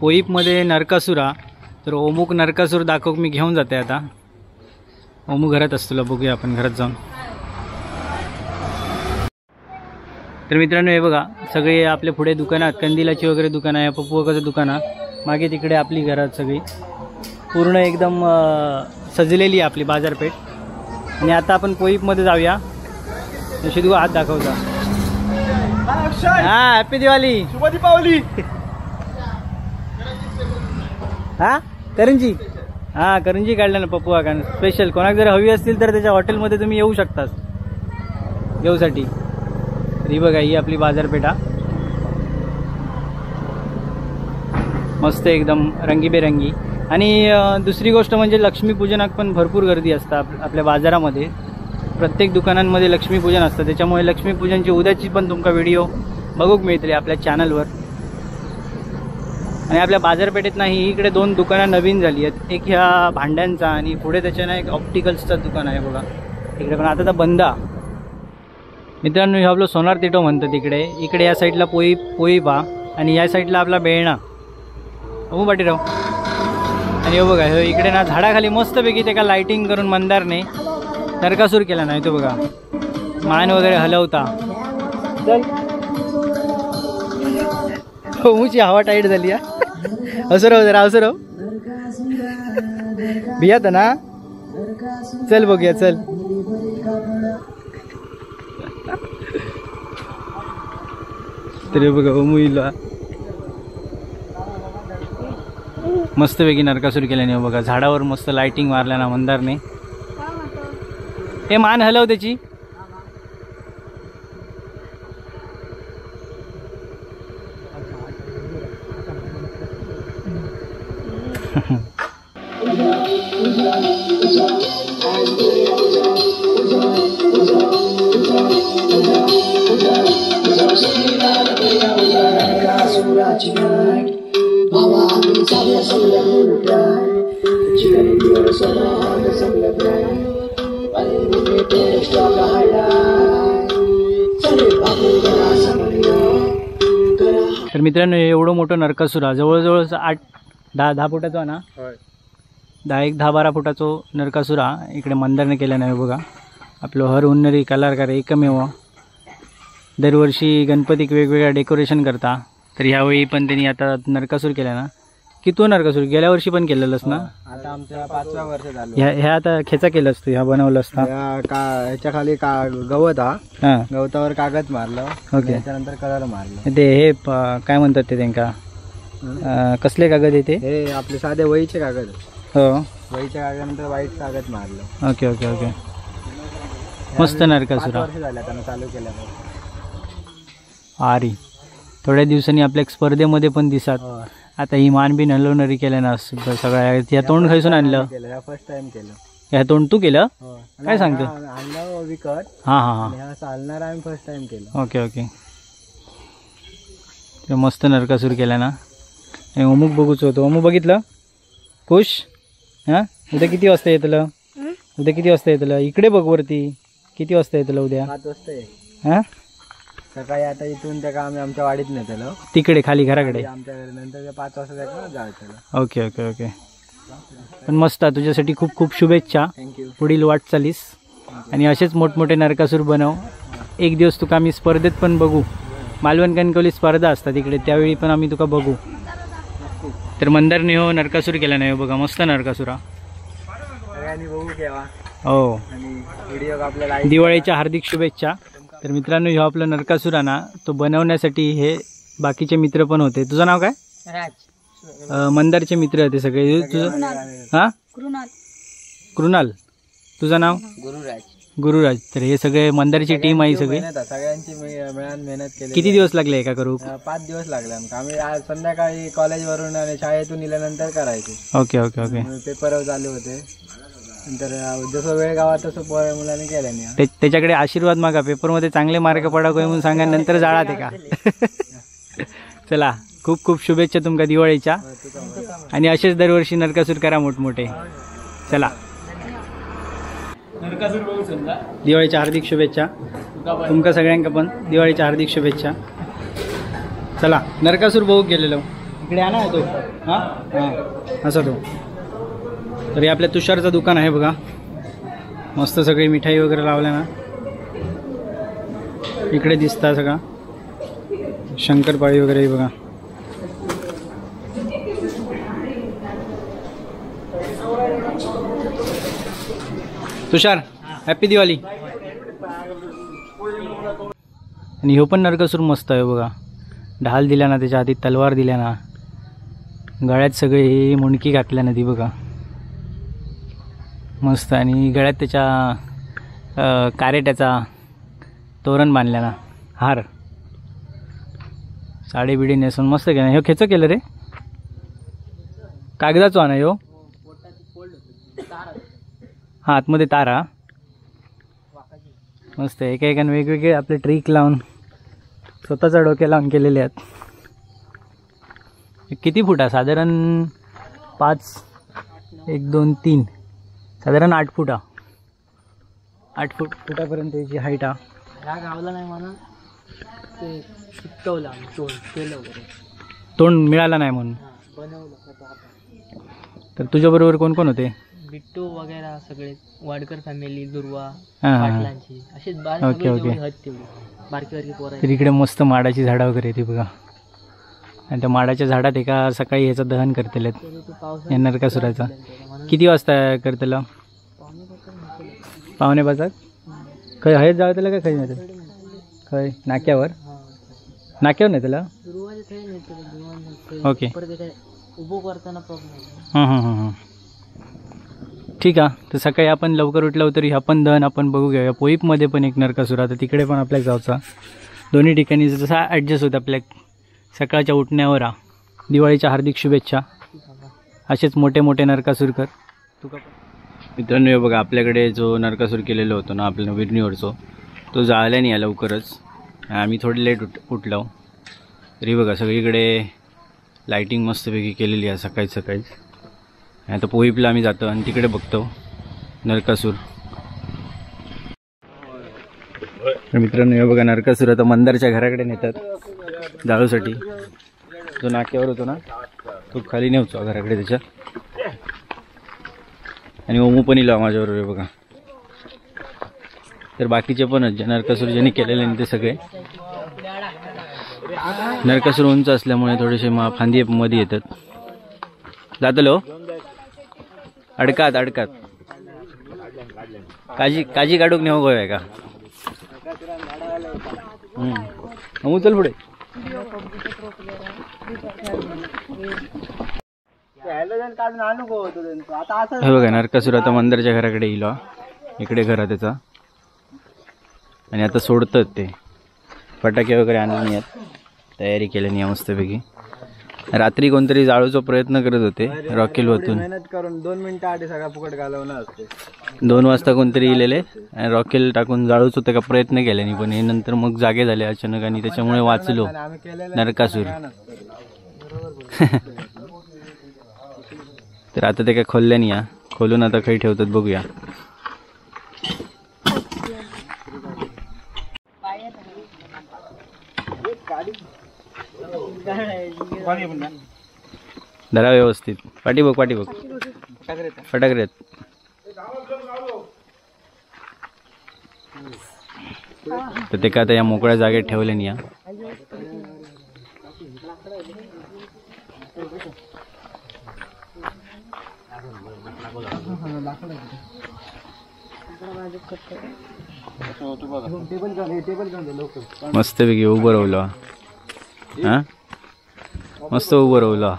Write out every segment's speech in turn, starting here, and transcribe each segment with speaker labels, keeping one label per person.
Speaker 1: पोईपमध्ये नरकासुरा, तर ओमुक नरकासूर दाखवूक मी घेऊन जाते आता. ओमू घरात असतो, बघूया आपण घरात जाऊन. तर मित्रांनो हे बघा, सगळे आपले पुढे दुकानं आहेत, कंदिलाची वगैरे दुकानं आहे, पप्पूकाचं दुकान आहे. मागे तिकडे आपली घरात सगळी पूर्ण एकदम सजलेली आहे आपली बाजारपेठ. आणि आता आपण पोईपमध्ये जाऊया. शिदू हात दाखवता. हा, हॅपी दिवाळी, शुभ दीपावली. हा करंजी, हा करंजी काढल्या ना पप्पू काकाने स्पेशल. कोणाक जर हवी असतील तर त्याच्या हॉटेलमध्ये तुम्ही येऊ शकता घेऊसाठी. ही बघा, ही आपली बाजारपेठा मस्त एकदम रंगीबेरंगी. आणि दुसरी गोष्ट म्हणजे लक्ष्मीपूजनाक पण भरपूर गर्दी असतात आपल्या बाजारामध्ये. प्रत्येक दुकानांमध्ये लक्ष्मीपूजन असतं, त्याच्यामुळे लक्ष्मीपूजनची उद्याची पण तुमका व्हिडिओ बघूक मिळतील आपल्या चॅनलवर. आणि आपल्या बाजारपेठेत नाही, इकडे 2 दुकानं नवीन झाली आहेत. एक ह्या भांड्यांचा आणि पुढे त्याच्यानं एक ऑप्टिकल्सचं दुकान आहे बघा इकडे, पण आता तर बंद. मित्रांनो हे आपलं सोनार तिटो म्हणतात इकडे. इकडे या साईडला पोईपा आणि या साईडला आपला बेळणा हो पाटीराव. आणि हो बघा, हे इकडे ना झाडाखाली मस्तपैकी त्याला लाईटिंग करून मंदारने नरकासूर केला नाही तो बघा, मान वगैरे हलवता. चल ओमूची हवा टाईट झाली. असं राहू जरा, असं राहू भियात ना. चल बघूया, चल. तरी बघा ओमूला मस्तपैकी नरकासूर केल्याने बघा. झाडावर मस्त लाइटिंग मारल्या ना मंदारने. हे मान हलव त्याची. तर मित्रांनो एवढं मोठं नरकासूर जवळजवळ 8-10 फुटाचा ना, 10-12 फुटाचो नरकासूरा इकडे मंदारने केला नाही बघा. आपलं हर हुन्नरी कलाकार एकमेव दरवर्षी गणपतीक वेगवेगळ्या डेकोरेशन करता. तर ह्यावेळी पण त्यांनी आता नरकासूर केला ना. की तो नरकासूर गेल्या वर्षी पण केलेलंस ना.
Speaker 2: आता आमच्या 5व्या वर्ष झालं.
Speaker 1: ह्या आता खेचा केलास तू, ह्या बनवलं असता.
Speaker 2: ह्याच्या खाली गवत हा, गवतावर कागद मारलं.
Speaker 1: ओके,
Speaker 2: त्याच्यानंतर कलर मारलं.
Speaker 1: ते हे काय म्हणतात ते त्यांका, कसले कागद येते?
Speaker 2: हे आपले साधे वहीचे कागद.
Speaker 1: हो,
Speaker 2: वहीच्या कागदानंतर व्हाईट कागद मारलं.
Speaker 1: Okay okay okay. मस्त नरकासूर
Speaker 2: झालं त्यांना चालू केलं.
Speaker 1: आरी थोड्या दिवसांनी आपल्या स्पर्धेमध्ये पण दिसत. आता ही मान बी हलवणारी केल्या ना सगळ्या. या तोंड खायसून आणलं?
Speaker 2: फर्स्ट टाइम केलं.
Speaker 1: या तोंड तू केलं? काय सांगतो?
Speaker 2: आणलं विकत.
Speaker 1: हां हां हां,
Speaker 2: चालणार आम्ही फर्स्ट टाइम केलं.
Speaker 1: Okay okay. ते मस्त नरकासूर केला ना. अमुक बघूच होतो. अमुक बघितलं? खुश? हां, उद्या किती वाजता येतलं? उद्या किती वाजता येतलं? इकडे बघ वरती. किती वाजता येतलं उद्या?
Speaker 2: 7 वाजता आहे.
Speaker 1: हां,
Speaker 2: सकाळी. आता इथून त्या आम्ही आमच्या वाडीत नेतलो,
Speaker 1: तिकडे खाली घराकडे
Speaker 2: आमच्या नंतर 5 वाजता जायचं.
Speaker 1: Okay okay okay. पण मस्त, तुझ्यासाठी खूप खूप शुभेच्छा
Speaker 2: थँक्यू.
Speaker 1: पुढील वाटचालीस. आणि असेच मोठमोठे नरकासूर बनव. एक दिवस तुका आम्ही स्पर्धेत पण बघू. मालवण कणकवली स्पर्धा असतात इकडे, त्यावेळी पण आम्ही तुका बघू. तर मंदारने हो नरकासूर केला नाही बघा, मस्त नरकासूरा.
Speaker 2: सगळ्यांनी बघू केव्हा.
Speaker 1: हो,
Speaker 2: आणि व्हिडिओ आपल्याला
Speaker 1: दिवाळीच्या हार्दिक शुभेच्छा. तर मित्रांनो ह्यो आपला नरकासूरा ना, तो बनवण्यासाठी हे बाकीचे मित्र पण होते. तुझं नाव काय?
Speaker 3: राज.
Speaker 1: मंदारचे मित्र होते सगळे. तुझं? हां, कृणाल. तुझं नाव?
Speaker 2: गुरुराज.
Speaker 1: गुरुराज. तर हे सगळे मंदारची टीम आहे सगळी.
Speaker 2: सगळ्यांची मिळून मेहनत केली.
Speaker 1: किती दिवस लागले एका करू?
Speaker 2: 5 दिवस लागले आमका. आम्ही आज संध्याकाळी कॉलेजवरून आणि शाळेतून इल्यानंतर करायचे.
Speaker 1: Okay okay okay.
Speaker 2: पेपर चालू होते. नंतर जसं वेळ गावात तसं मुलांनी केलं नाही.
Speaker 1: त्याच्याकडे आशीर्वाद मागा, पेपरमध्ये चांगले मार्क पडावे म्हणून सांगा, नंतर जाळा ते का. चला, खूप खूप शुभेच्छा तुमका दिवाळीच्या, आणि असेच दरवर्षी नरकासूर करा मोठमोठे. चला, नरकासूर बघू समजा. दिवाळीच्या हार्दिक शुभेच्छा तुमका सगळ्यांका, पण दिवाळीच्या हार्दिक शुभेच्छा. चला, नरकासूर बघू गेलेलो. इकडे आणा तो. हां हां, असा तो. तरी आपल्या तुषारचं दुकान आहे बघा, मस्त सगळी मिठाई वगैरे लावल्या ना. इकडे दिसता सगळा शंकरपाळी वगैरे बघा. तुषार, हॅपी दिवाळी. आणि ह्यो पण नरकासूर मस्त आहे बघा. ढाल दिल्या ना, त्याच्या हाती तलवार दिल्या ना, गळ्यात सगळे मुंडकी घातल्या ना ती बघा, मस्त. आणि गळ्यात त्याच्या कारेट्याचा तोरण बांधल्या ना, हार, साडी बिडी नेसून मस्त केलं. ह्यो खेच केलं रे, कागदाचो आणा ह्यो. हा, आतमध्ये तारा मस्त. एका एकाने वेगवेगळे आपले ट्रिक लावून स्वतःचा डोक्या लावून केलेले आहेत. किती फुटा साधारण? 5, 1, 2, 3, साधारण 8 फुटा. 8 फुटापर्यंत याची हाईट हा.
Speaker 3: गावला नाही म्हणून ते शिकवलं तोंड केलं वगैरे,
Speaker 1: तोंड मिळाला नाही म्हणून
Speaker 3: बनवलं.
Speaker 1: तर तुझ्याबरोबर कोण कोण होते?
Speaker 3: बिट्टू वगैरे सगळे, वाडकर फॅमिली, दुर्वा,
Speaker 1: हां हां.
Speaker 3: पाटलांची, अशीच
Speaker 1: ओके ओके.
Speaker 3: तेवढी बारकी बारकी पोरं.
Speaker 1: तर इकडे मस्त माडाची झाडं वगैरे येते बघा, आणि त्या माडाच्या झाडात एका सकाळी ह्याचं दहन करतेले या नरकासुराचा. किती वाजता करतेला? 5:45. खय हयत जावं त्याला काय? खय नाही खय नाक्यावर? नाक्यावर नाही त्याला. ओके,
Speaker 3: उभं करताना प्रॉब्लेम.
Speaker 1: हां हां हां हां, ठीक आहे. तर सकाळी आपण लवकर उठलो तरी आपण दहन आपण बघू घेऊया. पोईपमध्ये पण एक नरकासूर आता, तिकडे पण आपल्याला जायचा. दोन्ही ठिकाणी जसा ॲडजस्ट होतं आपल्या सकाळच्या उठण्यावर. दिवाळीच्या हार्दिक शुभेच्छा. असेच मोठे मोठे नरकासूर कर. तुका मित्रांनो, हे बघा आपल्याकडे जो नरकासूर केलेलो होतो ना आपल्या विरणीवरचो, तो जाळल्या नाही लवकरच. आम्ही थोडे लेट उठलो तरी बघा सगळीकडे लाईटिंग मस्तपैकी केलेली आहे सकाळी सकाळीच. आता पोईपला आम्ही जातो आणि तिकडे बघतो नरकासूर. तर मित्रांनो, हे बघा नरकासूर आता मंदारच्या घराकडे नेतात जाळूसाठी. जो नाक्यावर होतो ना तो खाली नेवतो घराकडे त्याच्या. आणि ओमू पण इला माझ्याबरोबर बघा. तर बाकीचे पण नरकासूर ज्यांनी केलेले नाही ते सगळे. नरकासूर उंच असल्यामुळे थोडेसे फांदी मध्ये येतात. जातलो अडकात अडकात काजी काढूक नेऊ गोय का. चल पुढे. हे बघा नरकासूर आता मंदिरच्या घराकडे येईल. इकडे घर आहे त्याचा. आणि आता सोडतात ते. फटाके वगैरे आणले नाही आहेत, तयारी केली नाही मस्तपैकी. रात्री कोणतरी जाळूचा प्रयत्न करत होते रॉकेल वतून.
Speaker 2: मेहनत करून 2 मिनिटं आधी सगळा फुकट घालवणं असते.
Speaker 1: 2 वाजता कोणतरी इलेले आणि रॉकेल टाकून जाळूच होतं का प्रयत्न केला नाही. पण हे नंतर मग जागे झाले अचानक आणि त्याच्यामुळे वाचलो नरकासूर. तर आता ते काय खोलल्या नाही. खोलून आता काही ठेवतात बघूया. धरा व्यवस्थित. पाठी बघ पाठी बघ. फटाकडे आहेत. तर ते का आता या मोकळ्या जागेत ठेवले नाही. मस्तपैकी उभं राहलो. हां मस्त उभं राहलो.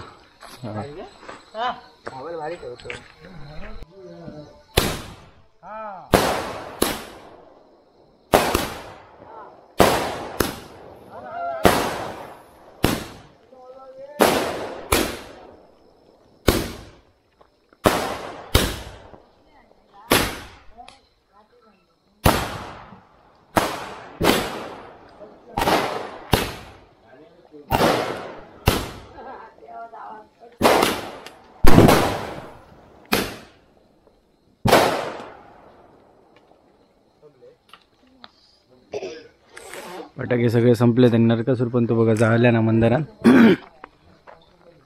Speaker 1: फटाके सगळे संपले त्यांनी. नरकासूर पण तो बघा जाळल्या ना मंदिरात.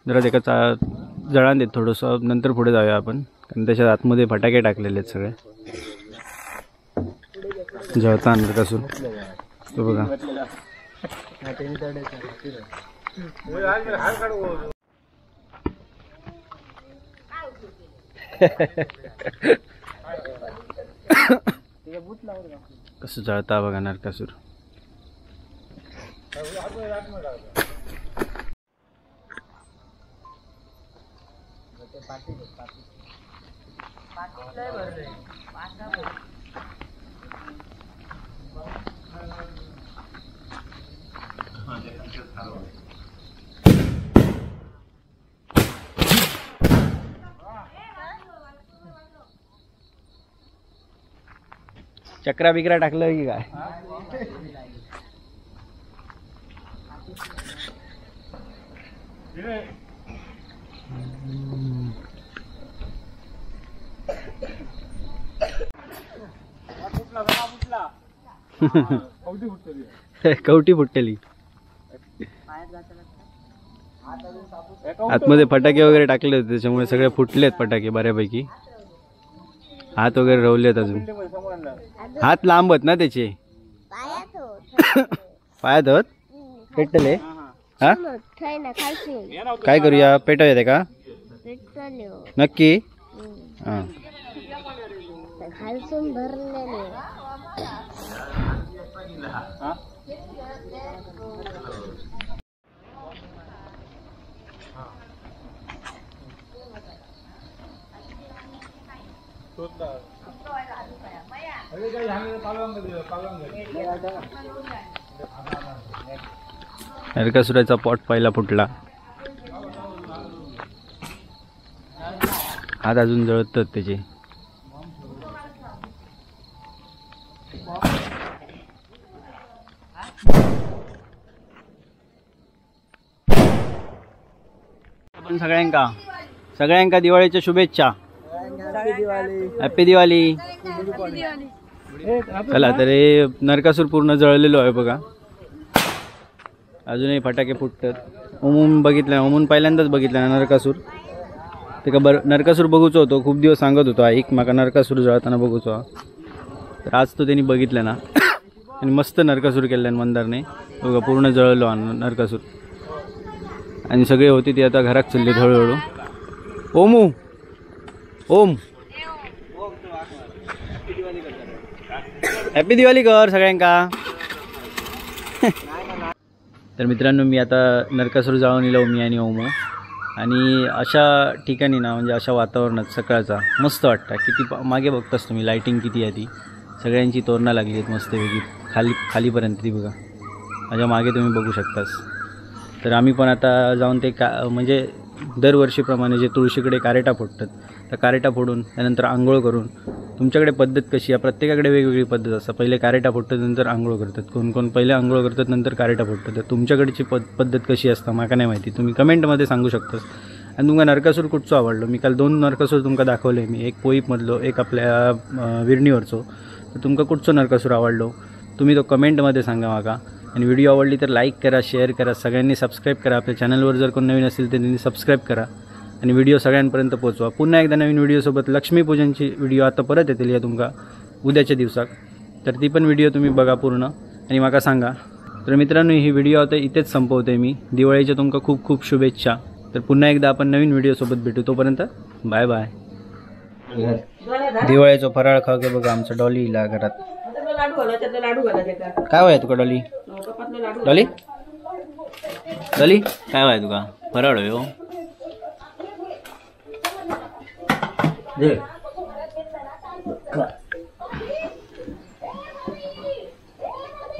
Speaker 1: जरा त्याचा जळान देत थोडंसं, नंतर पुढे जाऊया आपण, कारण त्याच्यात आतमध्ये फटाके टाकलेले आहेत सगळे. जळता नरकासूर तो बघा. कसं जळता बघा नरकासूर. चक्रा बिकरा टाकलं की काय? कवटी फुटली. आतमध्ये फटाके वगैरे टाकले होते त्याच्यामुळे सगळे फुटलेत फटाके बऱ्यापैकी. हात वगैरे रवलेत अजून. हात लांब आहेत ना त्याचे. पायात होत पेटले. हा काय करूया? पेटव येते का नक्की? हा नरकासुराचा पॉट पहिला फुटला. हात अजून जळतात त्याचे. आपण सगळ्यांका दिवाळीच्या शुभेच्छा. हॅपी दिवाळी. चला तर हे नरकासूर पूर्ण जळलेलो आहे बघा. अजूनही फटाके फुटतात. ओमून बघितलं, ओमून पहिल्यांदाच बघितलं ना नरकासूर. ते का नरकासूर बघूचो होतो, खूप दिवस सांगत होतो ऐक माका नरकासूर जळताना बघूचो. तर आज तो त्यांनी बघितलं ना. आणि मस्त नरकासूर केल्यान मंदारने बघा. पूर्ण जळलो नरकासूर. आणि सगळे होते ते आता घरात चालले हळूहळू. ओमू ओम हॅपी दिवाळी कर सगळ्यांका. तर मित्रांनो मी आता नरकासूर जाळून येलो मी आणि ओमू. आणि अशा ठिकाणी ना म्हणजे अशा वातावरणात सकाळचा मस्त वाटतं. किती मागे बघतास तुम्ही लाईटिंग किती आहे ती. सगळ्यांची तोरणं लागली आहेत मस्त वेगळी खालीपर्यंत ती बघा. माझ्या मागे तुम्ही बघू शकतास. तर आम्ही पण आता जाऊन ते म्हणजे दरवर्षीप्रमाणे जे तुळशीकडे कारेटा फोडतात त्या कारेटा फोडून त्यानंतर आंघोळ करून. तुमच्याकडे पद्धत कशी आहे? प्रत्येकाकडे वेगवेगळी पद्धत असते. पहिले कारेटा फोडतात नंतर आंघोळ करतात. कोण पहिले आंघोळ करतात नंतर कारेटा फोडतात. तर तुमच्याकडची पद्धत कशी असतं माका नाही माहिती. तुम्ही कमेंटमध्ये सांगू शकतास. आणि तुमका नरकासूर कुठचं आवडलो? मी काल 2 नरकासूर तुमका दाखवले मी. एक पोईपमधलो एक आपल्या विरणीवरचो. तर तुमका कुठचं नरकासूर आवडलो तुम्ही तो कमेंटमध्ये सांगा माका. आणि व्हिडिओ आवडली तर लाईक करा, शेअर करा, सगळ्यांनी सबस्क्राईब करा. आपल्या चॅनलवर जर कोण नवीन असेल तर त्यांनी सबस्क्राईब करा आणि व्हिडिओ सगळ्यांपर्यंत पोहोचवा. पुन्हा एकदा नवीन व्हिडिओसोबत लक्ष्मीपूजनची व्हिडिओ आता परत येतील या तुमका उद्याच्या दिवसात. तर ती पण व्हिडिओ तुम्ही बघा पूर्ण आणि माका सांगा. तर मित्रांनो ही व्हिडिओ आता इथेच संपवते मी. दिवाळीच्या तुमका खूप खूप शुभेच्छा. तर पुन्हा एकदा आपण नवीन व्हिडिओसोबत भेटू. तोपर्यंत बाय बाय. दिवाळीचा फराळ खाऊ के बघा आमचा डॉलीला घरात. काय वय तुका डॉली? डॉली डॉली काय वय तुका? फराळ होय हो.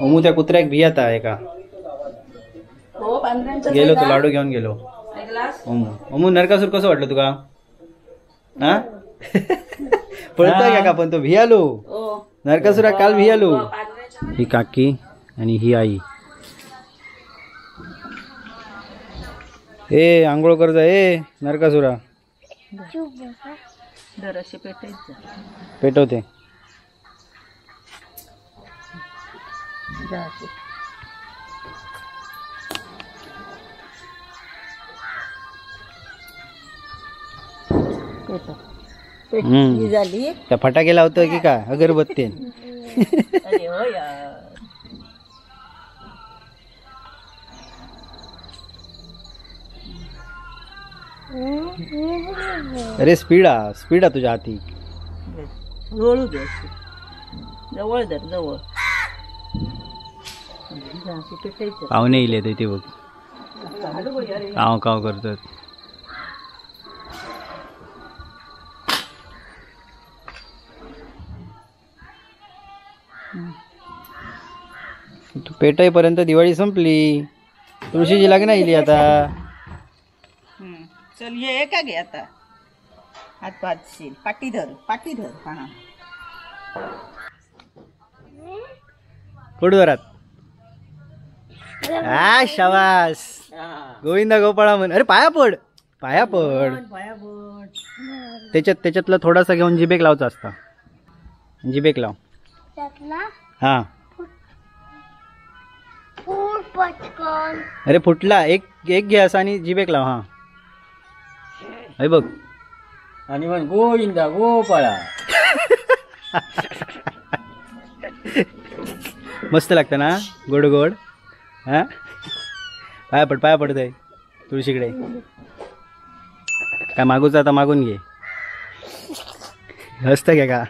Speaker 1: ओमू त्या कुत्र्याक भियात आहे का? गेलो तो लाडू घेऊन गेलो. ओमू नरकासूर कसं वाटलं तुका? हा पळतोय का? पण तो भियालो नरकासुरा काल भियालो. ही काकी आणि ही आई. ए आंघोळ कर जा ए नरकासुरा. पेटवते. हम्म.
Speaker 4: झाली
Speaker 1: त्या फटाके लावतोय की काय अगरबत्ती
Speaker 4: अरे हो यार
Speaker 1: अरे स्पीड तुझ्या हाती
Speaker 4: रोळू दे अशी. जवळ धर जवळ अशी पेटायचं.
Speaker 1: पाहुणे येईल तिथे बघ काव काव करतात. तू पेटाईपर्यंत दिवाळी संपली. तुळशीची लग्न येईल आता.
Speaker 4: चल ये का घे आता हात पातशील पाठी धर हा
Speaker 1: फोड वरात शाबास गोविंदा गोपाळा म्हण. अरे पाया पड त्याच्यातलं थोडासा घेऊन जिबेक लावचा असता. जिबेक लाव हा. अरे फुटला एक घे असा आणि जिबेक लाव. हा अरे बघ
Speaker 2: आणि म्हण गोविंदा गोपाळा.
Speaker 1: मस्त लागतं ना गोड गोड. हा पाया पडत आहे तुळशीकडे. काय मागूच आता मागून घे. हसतं घ्या का